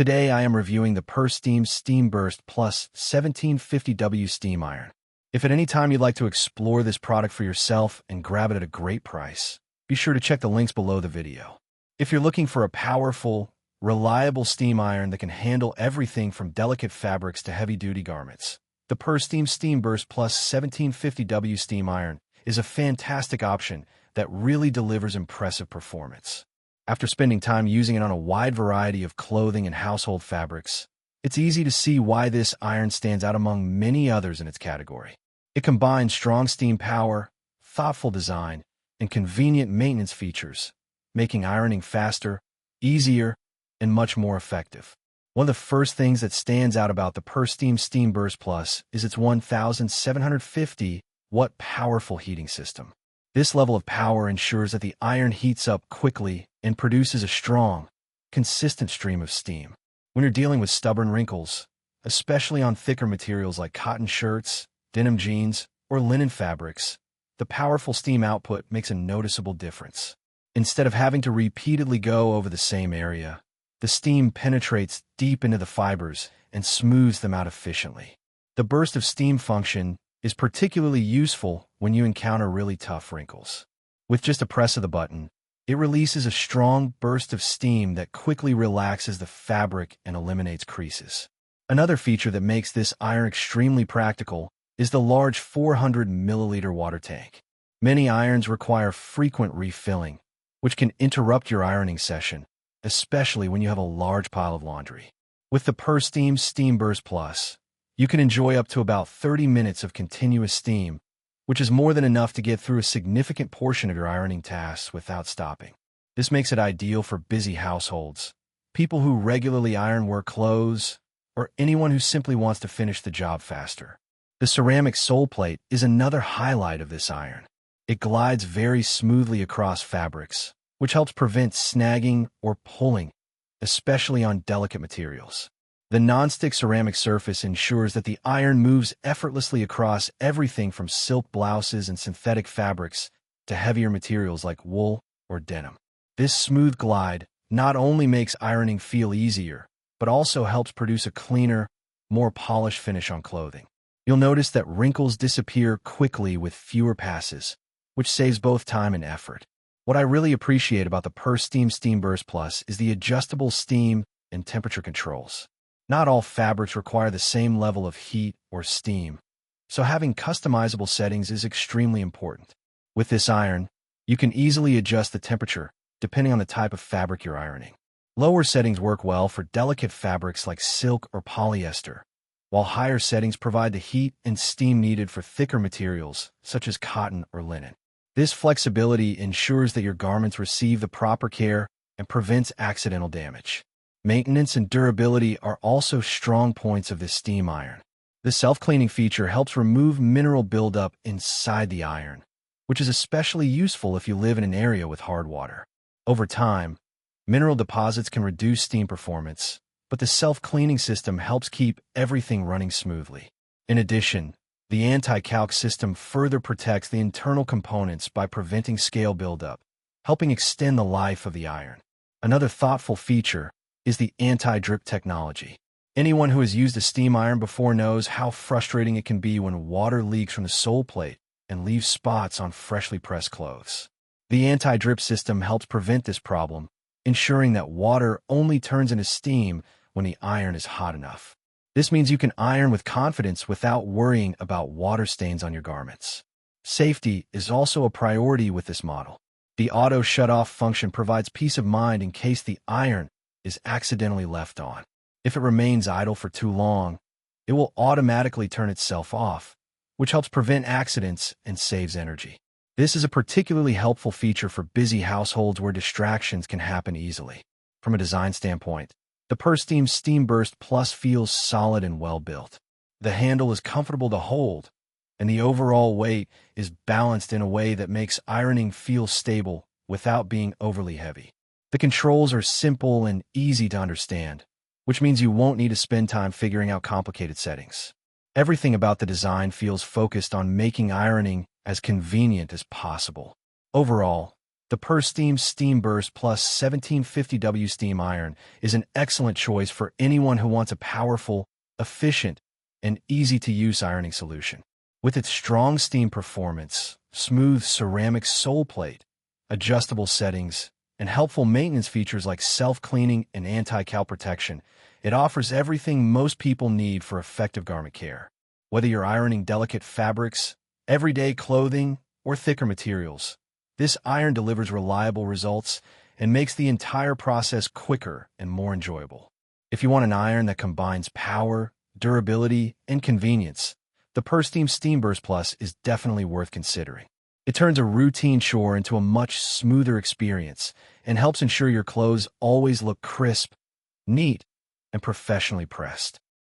Today I am reviewing the Pursteam SteamBurst 1750W steam iron. If at any time you'd like to explore this product for yourself and grab it at a great price, be sure to check the links below the video. If you're looking for a powerful, reliable steam iron that can handle everything from delicate fabrics to heavy-duty garments, the Pursteam SteamBurst 1750W steam iron is a fantastic option that really delivers impressive performance. After spending time using it on a wide variety of clothing and household fabrics, it's easy to see why this iron stands out among many others in its category. It combines strong steam power, thoughtful design, and convenient maintenance features, making ironing faster, easier, and much more effective. One of the first things that stands out about the Pursteam SteamBurst Plus is its 1,750-watt powerful heating system. This level of power ensures that the iron heats up quickly and produces a strong, consistent stream of steam. When you're dealing with stubborn wrinkles, especially on thicker materials like cotton shirts, denim jeans, or linen fabrics, the powerful steam output makes a noticeable difference. Instead of having to repeatedly go over the same area, the steam penetrates deep into the fibers and smooths them out efficiently. The burst of steam function is particularly useful when you encounter really tough wrinkles. With just a press of the button, it releases a strong burst of steam that quickly relaxes the fabric and eliminates creases. Another feature that makes this iron extremely practical is the large 400-milliliter water tank. Many irons require frequent refilling, which can interrupt your ironing session, especially when you have a large pile of laundry. With the Pursteam SteamBurst Plus, you can enjoy up to about 30 minutes of continuous steam, which is more than enough to get through a significant portion of your ironing tasks without stopping. This makes it ideal for busy households, people who regularly iron work clothes, or anyone who simply wants to finish the job faster. The ceramic Soleplate is another highlight of this iron. It glides very smoothly across fabrics, which helps prevent snagging or pulling, especially on delicate materials. The non-stick ceramic surface ensures that the iron moves effortlessly across everything from silk blouses and synthetic fabrics to heavier materials like wool or denim. This smooth glide not only makes ironing feel easier, but also helps produce a cleaner, more polished finish on clothing. You'll notice that wrinkles disappear quickly with fewer passes, which saves both time and effort. What I really appreciate about the Pursteam SteamBurst Plus is the adjustable steam and temperature controls. Not all fabrics require the same level of heat or steam, so having customizable settings is extremely important. With this iron, you can easily adjust the temperature depending on the type of fabric you're ironing. Lower settings work well for delicate fabrics like silk or polyester, while higher settings provide the heat and steam needed for thicker materials such as cotton or linen. This flexibility ensures that your garments receive the proper care and prevents accidental damage. Maintenance and durability are also strong points of this steam iron. The self-cleaning feature helps remove mineral buildup inside the iron, which is especially useful if you live in an area with hard water. Over time, mineral deposits can reduce steam performance, but the self-cleaning system helps keep everything running smoothly. In addition, the anti-calc system further protects the internal components by preventing scale buildup, helping extend the life of the iron. Another thoughtful feature is the anti-drip technology. Anyone who has used a steam iron before knows how frustrating it can be when water leaks from the sole plate and leaves spots on freshly pressed clothes. The anti-drip system helps prevent this problem, ensuring that water only turns into steam when the iron is hot enough. This means you can iron with confidence without worrying about water stains on your garments. Safety is also a priority with this model. The auto shut-off function provides peace of mind in case the iron is accidentally left on. If it remains idle for too long, it will automatically turn itself off, which helps prevent accidents and saves energy. This is a particularly helpful feature for busy households where distractions can happen easily. From a design standpoint, the Pursteam SteamBurst Plus feels solid and well-built. The handle is comfortable to hold, and the overall weight is balanced in a way that makes ironing feel stable without being overly heavy. The controls are simple and easy to understand, which means you won't need to spend time figuring out complicated settings. Everything about the design feels focused on making ironing as convenient as possible. Overall, The Pursteam SteamBurst 1750W steam iron is an excellent choice for anyone who wants a powerful, efficient, and easy-to-use ironing solution. With its strong steam performance, smooth ceramic Soleplate, adjustable settings, and helpful maintenance features like self-cleaning and anti-cal protection, it offers everything most people need for effective garment care. Whether you're ironing delicate fabrics, everyday clothing, or thicker materials, this iron delivers reliable results and makes the entire process quicker and more enjoyable. If you want an iron that combines power, durability, and convenience, the Pursteam SteamBurst Plus is definitely worth considering. It turns a routine chore into a much smoother experience and helps ensure your clothes always look crisp, neat, and professionally pressed.